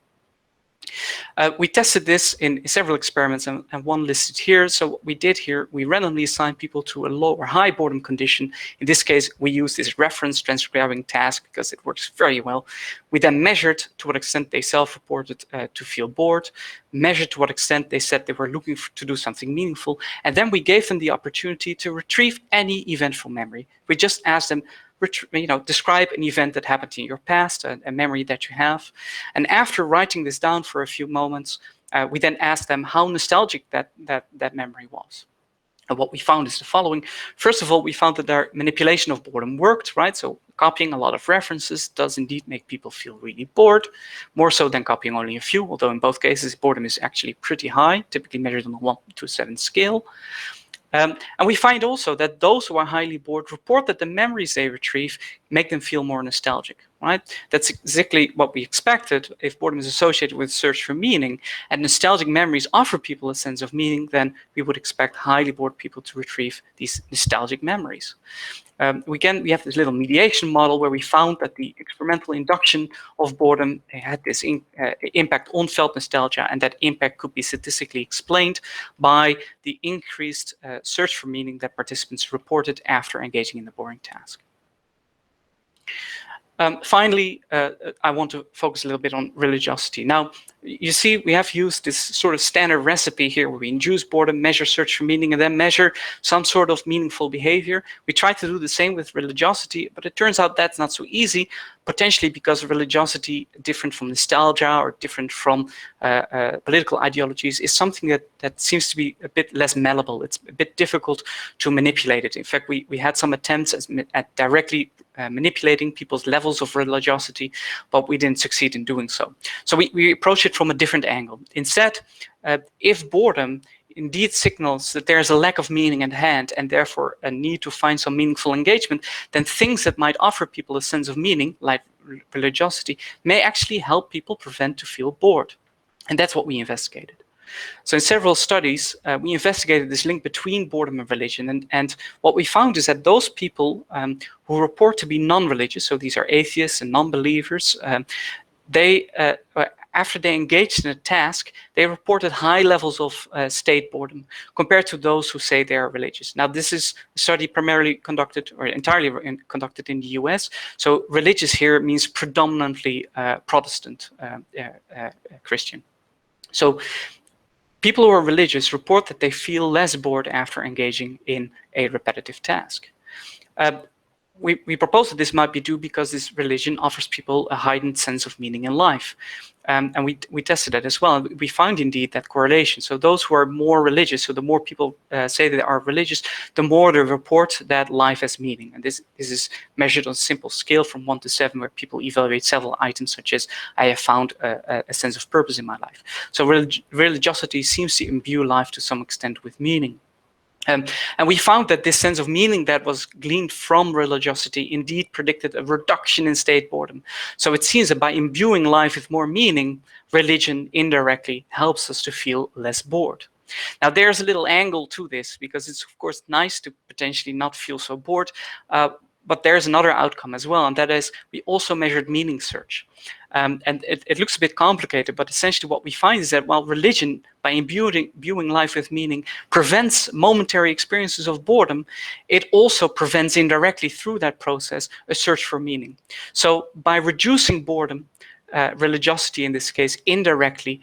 We tested this in several experiments, and one listed here. So what we did here, we randomly assigned people to a low or high boredom condition. In this case, we used this reference transcribing task because it works very well. We then measured to what extent they self-reported to feel bored, measured to what extent they said they were looking to do something meaningful, and then we gave them the opportunity to retrieve any eventful memory. We just asked them, describe an event that happened in your past, a memory that you have. And after writing this down for a few moments, we then asked them how nostalgic that memory was. And what we found is the following. First of all, we found that their manipulation of boredom worked, right? So copying a lot of references does indeed make people feel really bored, more so than copying only a few, although in both cases, boredom is actually pretty high, typically measured on a 1 to 7 scale. And we find also that those who are highly bored report that the memories they retrieve make them feel more nostalgic, right? That's exactly what we expected. If boredom is associated with search for meaning and nostalgic memories offer people a sense of meaning, then we would expect highly bored people to retrieve these nostalgic memories. We have this little mediation model where we found that the experimental induction of boredom had this impact on felt nostalgia, and that impact could be statistically explained by the increased search for meaning that participants reported after engaging in the boring task. Finally, I want to focus a little bit on religiosity. Now, you see, we have used this sort of standard recipe here where we induce boredom, measure search for meaning, and then measure some sort of meaningful behavior. We try to do the same with religiosity, but it turns out that's not so easy, potentially because religiosity, different from nostalgia or different from political ideologies, is something that seems to be a bit less malleable. It's a bit difficult to manipulate it. In fact, we had some attempts at directly manipulating people's levels of religiosity, but we didn't succeed in doing so. So we approach it from a different angle. Instead, if boredom indeed signals that there's a lack of meaning at hand and therefore a need to find some meaningful engagement, then things that might offer people a sense of meaning, like religiosity, may actually help people prevent to feel bored. And that's what we investigated. So in several studies, we investigated this link between boredom and religion. And what we found is that those people who report to be non-religious, so these are atheists and non-believers, after they engaged in a task, they reported high levels of state boredom compared to those who say they are religious. Now, this is a study primarily conducted or entirely conducted in the US. So religious here means predominantly Protestant Christian. So people who are religious report that they feel less bored after engaging in a repetitive task. We propose that this might be due because this religion offers people a heightened sense of meaning in life. And we tested that as well. We find indeed that correlation. So those who are more religious, so the more people say they are religious, the more they report that life has meaning. And this is measured on a simple scale from 1 to 7, where people evaluate several items such as, I have found a sense of purpose in my life. So religiosity seems to imbue life to some extent with meaning. And we found that this sense of meaning that was gleaned from religiosity indeed predicted a reduction in state boredom. So it seems that by imbuing life with more meaning, religion indirectly helps us to feel less bored. Now, there's a little angle to this, because it's of course nice to potentially not feel so bored, but there's another outcome as well, and that is we also measured meaning search. And it looks a bit complicated, but essentially what we find is that while religion, by imbuing life with meaning, prevents momentary experiences of boredom, it also prevents indirectly through that process a search for meaning. So by reducing boredom, religiosity in this case indirectly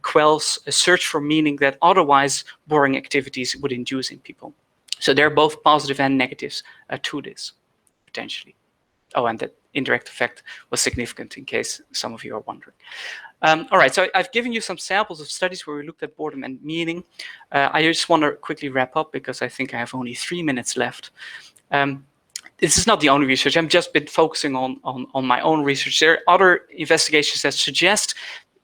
quells a search for meaning that otherwise boring activities would induce in people. So there are both positive and negatives to this, potentially. Oh, and that indirect effect was significant, in case some of you are wondering. All right, so I've given you some samples of studies where we looked at boredom and meaning. I just want to quickly wrap up, because I think I have only 3 minutes left. This is not the only research. I've just been focusing on my own research. There are other investigations that suggest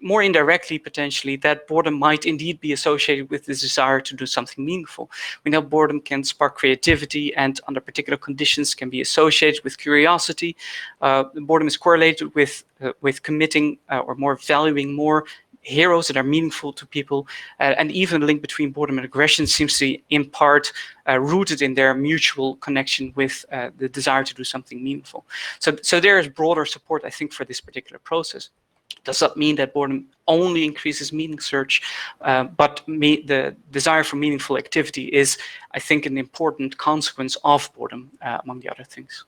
more indirectly, potentially, that boredom might indeed be associated with the desire to do something meaningful. We know boredom can spark creativity, and under particular conditions can be associated with curiosity. Boredom is correlated with committing or more valuing more heroes that are meaningful to people, and even a link between boredom and aggression seems to be in part rooted in their mutual connection with the desire to do something meaningful. So there is broader support, I think, for this particular process. Does that mean that boredom only increases meaning search, but the desire for meaningful activity is, I think, an important consequence of boredom, among the other things.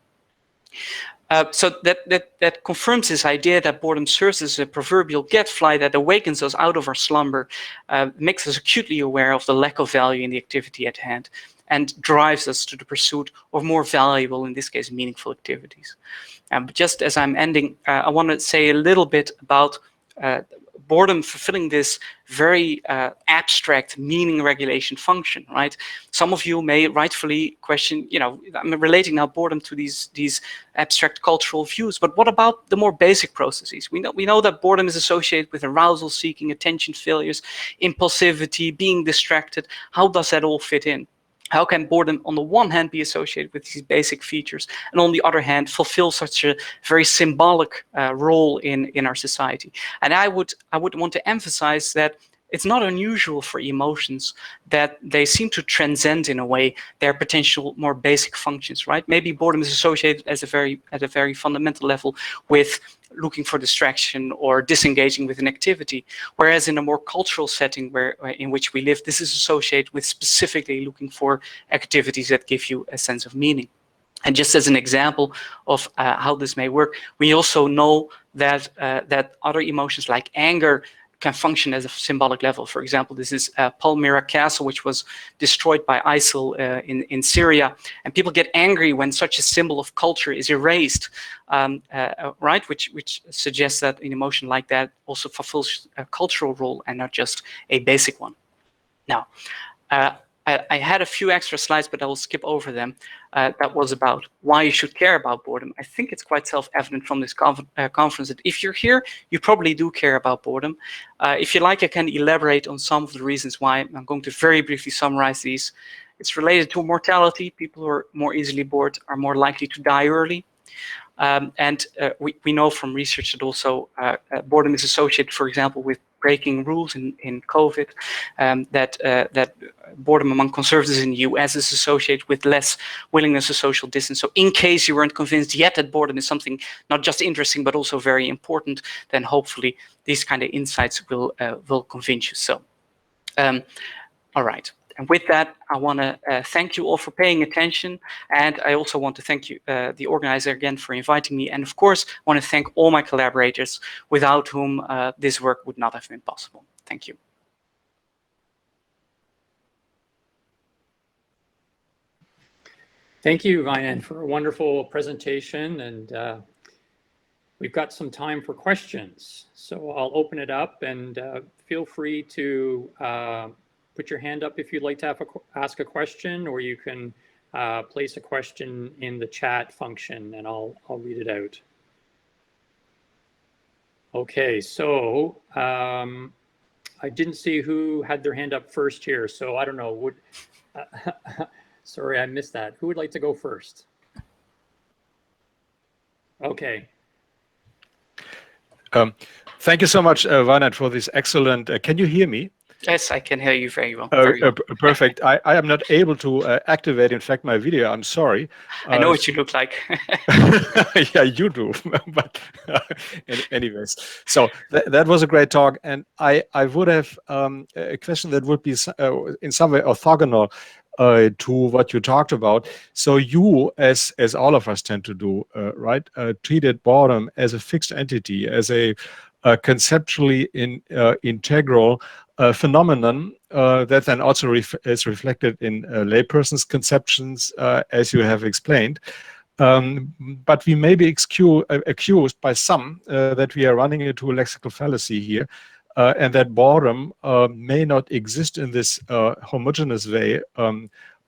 So that confirms this idea that boredom serves as a proverbial gadfly that awakens us out of our slumber, makes us acutely aware of the lack of value in the activity at hand, and drives us to the pursuit of more valuable, in this case, meaningful activities. But just as I'm ending, I want to say a little bit about boredom fulfilling this very abstract meaning regulation function, right? Some of you may rightfully question, I'm relating now boredom to these abstract cultural views, but what about the more basic processes? We know that boredom is associated with arousal seeking, attention failures, impulsivity, being distracted. How does that all fit in? How can boredom, on the one hand, be associated with these basic features, and on the other hand, fulfill such a very symbolic role in our society? And I would want to emphasize that it's not unusual for emotions that they seem to transcend, in a way, their potential more basic functions, right? Maybe boredom is associated at a very fundamental level with looking for distraction or disengaging with an activity, whereas in a more cultural setting in which we live, this is associated with specifically looking for activities that give you a sense of meaning. And just as an example of how this may work, we also know that other emotions like anger can function as a symbolic level. For example, this is Palmyra Castle, which was destroyed by ISIL in Syria, and people get angry when such a symbol of culture is erased, right? Which suggests that an emotion like that also fulfills a cultural role and not just a basic one. Now, I had a few extra slides, but I will skip over them. That was about why you should care about boredom. I think it's quite self-evident from this conference that if you're here, you probably do care about boredom. If you like, I can elaborate on some of the reasons why. I'm going to very briefly summarize these. It's related to mortality. People who are more easily bored are more likely to die early. And we know from research that also boredom is associated, for example, with breaking rules in COVID, that boredom among conservatives in the US is associated with less willingness to social distance. So in case you weren't convinced yet that boredom is something not just interesting, but also very important, then hopefully these kind of insights will convince you. So, all right. And with that, I want to thank you all for paying attention. And I also want to thank you, the organizer, again, for inviting me. And of course, I want to thank all my collaborators, without whom this work would not have been possible. Thank you. Thank you, Wijnand, for a wonderful presentation. And we've got some time for questions. So I'll open it up, and feel free to put your hand up if you'd like to ask a question, or you can place a question in the chat function, and I'll read it out. Okay, so I didn't see who had their hand up first here, so I don't know. Sorry, I missed that. Who would like to go first? Okay. Thank you so much, Wijnand, for this excellent. Can you hear me? Yes, I can hear you very well. Perfect. I am not able to activate, in fact, my video. I'm sorry. I know what you look like. Yeah, you do. But anyways, so that was a great talk. And I would have a question that would be in some way orthogonal to what you talked about. So you, as all of us tend to do, right, treated boredom as a fixed entity, as a conceptually integral phenomenon that then also is reflected in layperson's conceptions, as you have explained. But we may be accused by some that we are running into a lexical fallacy here, and that boredom may not exist in this homogeneous way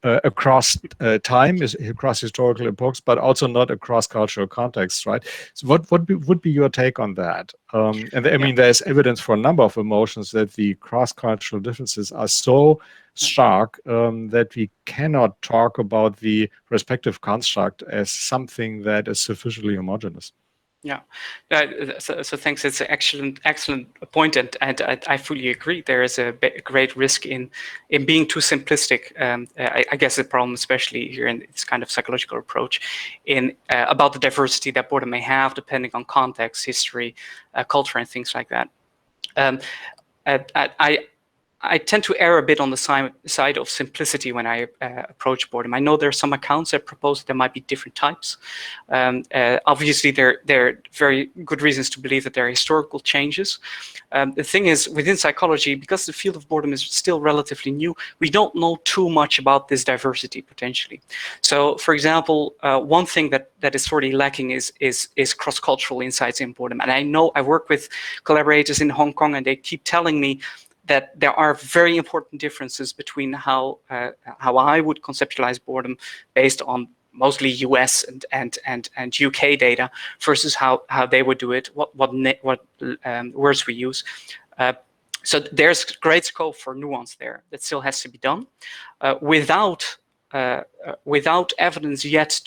across time, across historical epochs, but also not across cultural contexts, right? So what would be your take on that? And I mean, there's evidence for a number of emotions that the cross-cultural differences are so stark that we cannot talk about the respective construct as something that is sufficiently homogeneous. Yeah, so thanks. It's an excellent point, and I fully agree. There is a great risk in being too simplistic. I guess the problem, especially here in this kind of psychological approach, in about the diversity that boredom may have, depending on context, history, culture, and things like that. I tend to err a bit on the side of simplicity when I approach boredom. I know there are some accounts that propose there might be different types. Obviously, there are very good reasons to believe that there are historical changes. The thing is, within psychology, because the field of boredom is still relatively new, we don't know too much about this diversity potentially. So, for example, one thing that is sorely lacking is cross-cultural insights in boredom. And I know I work with collaborators in Hong Kong, and they keep telling me that there are very important differences between how I would conceptualize boredom based on mostly US and UK data versus how they would do it, what words we use. So there's great scope for nuance there that still has to be done without evidence yet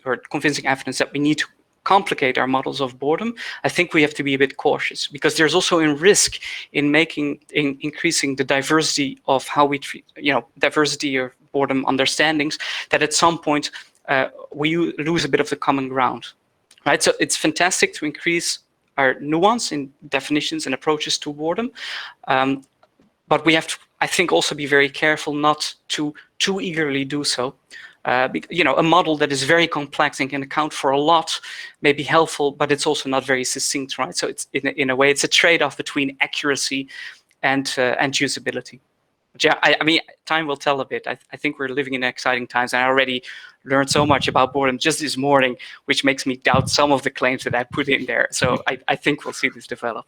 or convincing evidence that we need to complicate our models of boredom. I think we have to be a bit cautious, because there's also a risk in increasing the diversity of how we treat, diversity of boredom understandings, that at some point we lose a bit of the common ground, right? So it's fantastic to increase our nuance in definitions and approaches to boredom, but we have to, I think, also be very careful not to too eagerly do so. A model that is very complex and can account for a lot may be helpful, but it's also not very succinct, right? So it's in a way, it's a trade-off between accuracy and usability. But yeah, I mean, time will tell a bit. I think we're living in exciting times, and I already learned so much about boredom just this morning, which makes me doubt some of the claims that I put in there. So I think we'll see this develop.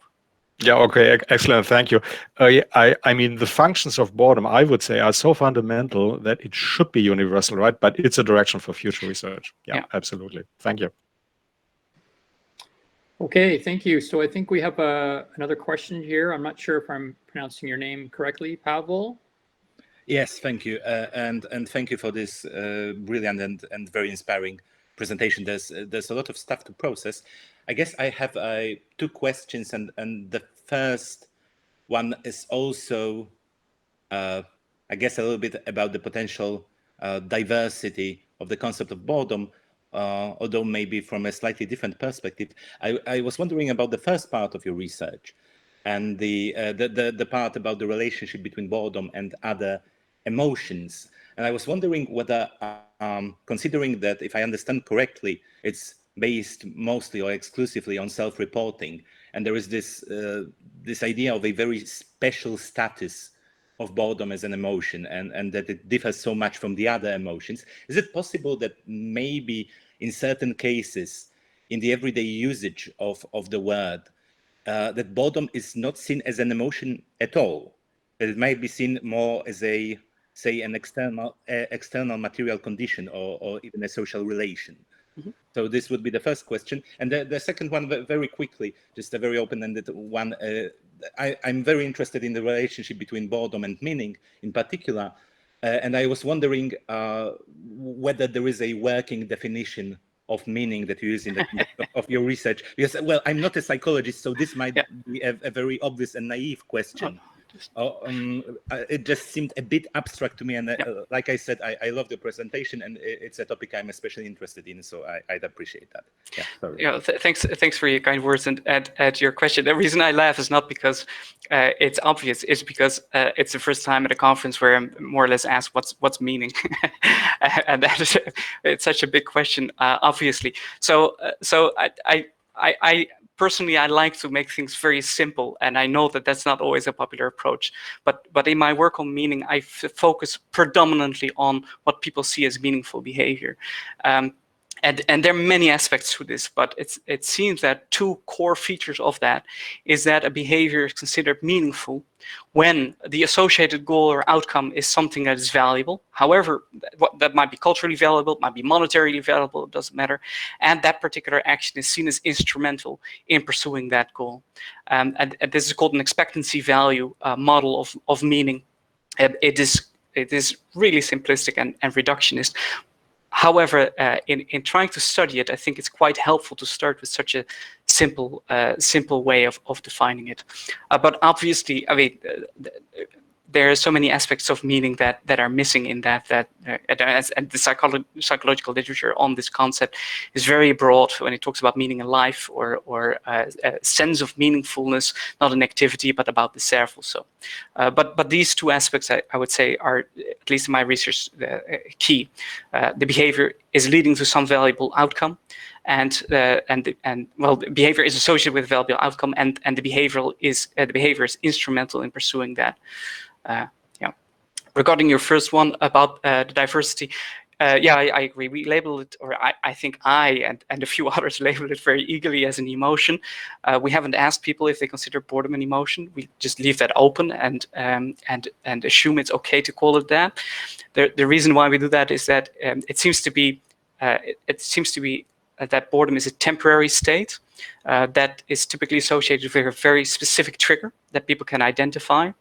Yeah, okay, excellent, thank you. Yeah, I mean, the functions of boredom, I would say, are so fundamental that it should be universal, right? But it's a direction for future research. Yeah. Absolutely. Thank you. Okay, thank you. So I think we have another question here. I'm not sure if I'm pronouncing your name correctly, Pavel. Yes, thank you, and thank you for this brilliant and very inspiring presentation. There's a lot of stuff to process. I guess I have 2 questions, and the first one is also, I guess, a little bit about the potential diversity of the concept of boredom, although maybe from a slightly different perspective. I was wondering about the first part of your research, and the part about the relationship between boredom and other emotions. And I was wondering whether, considering that, if I understand correctly, it's based mostly or exclusively on self-reporting, and there is this idea of a very special status of boredom as an emotion, and that it differs so much from the other emotions. Is it possible that maybe in certain cases, in the everyday usage of the word, that boredom is not seen as an emotion at all? That it might be seen more as a, say, an external material condition, or even a social relation. Mm-hmm. So this would be the first question. And the second one, very quickly, just a very open-ended one. I'm very interested in the relationship between boredom and meaning in particular. And I was wondering whether there is a working definition of meaning that you use in the of your research. Because, well, I'm not a psychologist, so this might be a very obvious and naive question. It just seemed a bit abstract to me, and like I said, I love the presentation, and it's a topic I'm especially interested in, so I'd appreciate that. Yeah, sorry. Yeah, thanks for your kind words and your question. The reason I laugh is not because it's obvious; it's because it's the first time at a conference where I'm more or less asked what's meaning, and that is it's such a big question, obviously. So I personally, I like to make things very simple, and I know that that's not always a popular approach. But in my work on meaning, I focus predominantly on what people see as meaningful behavior. And there are many aspects to this, but it seems that 2 core features of that is that a behavior is considered meaningful when the associated goal or outcome is something that is valuable. However, that might be culturally valuable, might be monetarily valuable, it doesn't matter. And that particular action is seen as instrumental in pursuing that goal. And this is called an expectancy value model of meaning. It is really simplistic and reductionist. However, in trying to study it, I think it's quite helpful to start with such a simple way of defining it. But obviously, I mean, there are so many aspects of meaning that are missing in that and the psychological literature on this concept is very broad when it talks about meaning in life or a sense of meaningfulness, not an activity, but about the self also. But these 2 aspects, I would say, are, at least in my research, key. The behavior is leading to some valuable outcome, and the behavior is associated with a valuable outcome, and the behavior is instrumental in pursuing that. Regarding your first one about the diversity, I agree. We label it, or I think I and a few others label it very eagerly as an emotion. We haven't asked people if they consider boredom an emotion. We just leave that open and assume it's okay to call it that. The reason why we do that is that it seems to be that boredom is a temporary state that is typically associated with a very specific trigger that people can identify.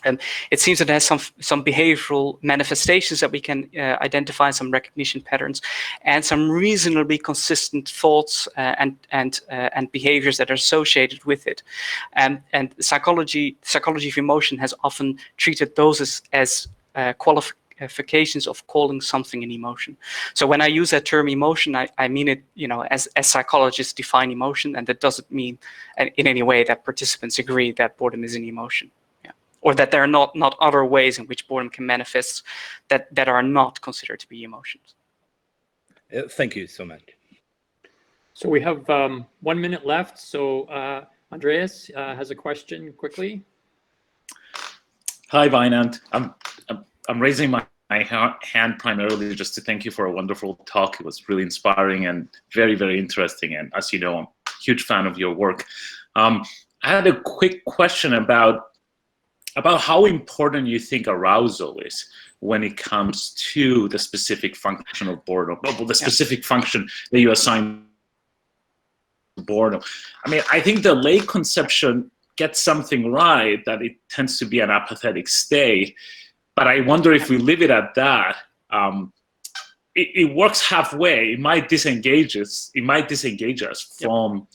And it seems that it has some behavioral manifestations that we can identify, some recognition patterns, and some reasonably consistent thoughts and behaviors that are associated with it. And psychology of emotion has often treated those as qualifications of calling something an emotion. So when I use that term emotion, I mean it, as psychologists define emotion, and that doesn't mean in any way that participants agree that boredom is an emotion. or that there are not other ways in which boredom can manifest that are not considered to be emotions. Thank you so much. So we have 1 minute left. So Andreas has a question quickly. Hi, Wijnand. I'm raising my hand primarily just to thank you for a wonderful talk. It was really inspiring and very, very interesting. And as you know, I'm a huge fan of your work. I had a quick question about how important you think arousal is when it comes to the specific function of boredom, the specific function that you assign to boredom. I mean, I think the lay conception gets something right, that it tends to be an apathetic state. But I wonder if we leave it at that, it works halfway. It might disengage us. It might disengage us from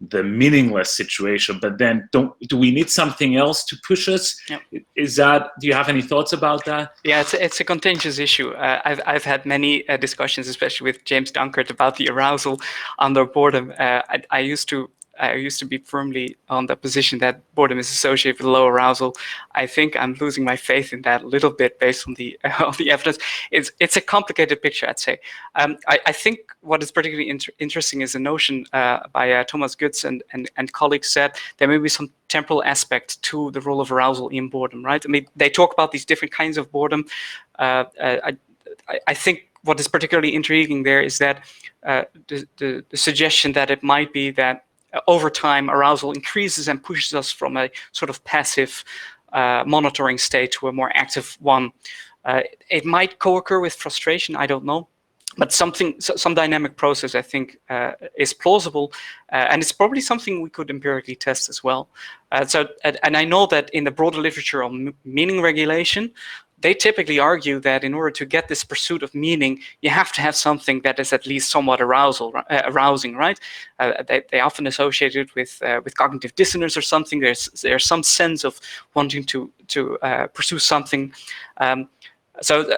the meaningless situation. But then, do we need something else to push us? Is that? Do you have any thoughts about that? Yeah, it's a contentious issue. I've had many discussions, especially with James Dunkert, about the arousal under boredom. I used to be firmly on the position that boredom is associated with low arousal. I think I'm losing my faith in that a little bit based on the evidence. It's a complicated picture, I'd say. I think what is particularly interesting is a notion by Thomas Goetz and colleagues that there may be some temporal aspect to the role of arousal in boredom, right? I mean, they talk about these different kinds of boredom. I think what is particularly intriguing there is that the suggestion that it might be that over time, arousal increases and pushes us from a sort of passive monitoring state to a more active one. It might co-occur with frustration, I don't know. But some dynamic process, I think, is plausible, and it's probably something we could empirically test as well. And I know that in the broader literature on meaning regulation, they typically argue that in order to get this pursuit of meaning, you have to have something that is at least somewhat arousing, right? They often associate it with cognitive dissonance or something. There's some sense of wanting to pursue something. So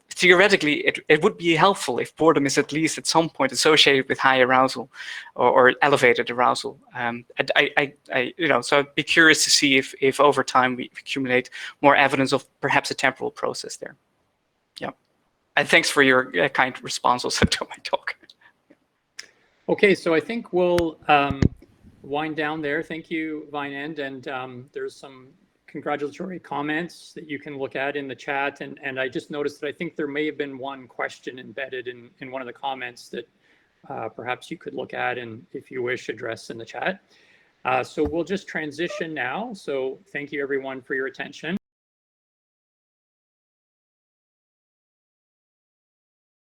theoretically, it would be helpful if boredom is at least at some point associated with high arousal or elevated arousal. So I'd be curious to see if over time we accumulate more evidence of perhaps a temporal process there. Yeah, and thanks for your kind response also to my talk. Okay, so I think we'll wind down there. Thank you, Wijnand, and there's some congratulatory comments that you can look at in the chat. And I just noticed that I think there may have been one question embedded in one of the comments that perhaps you could look at and, if you wish, address in the chat. So we'll just transition now. So thank you everyone for your attention.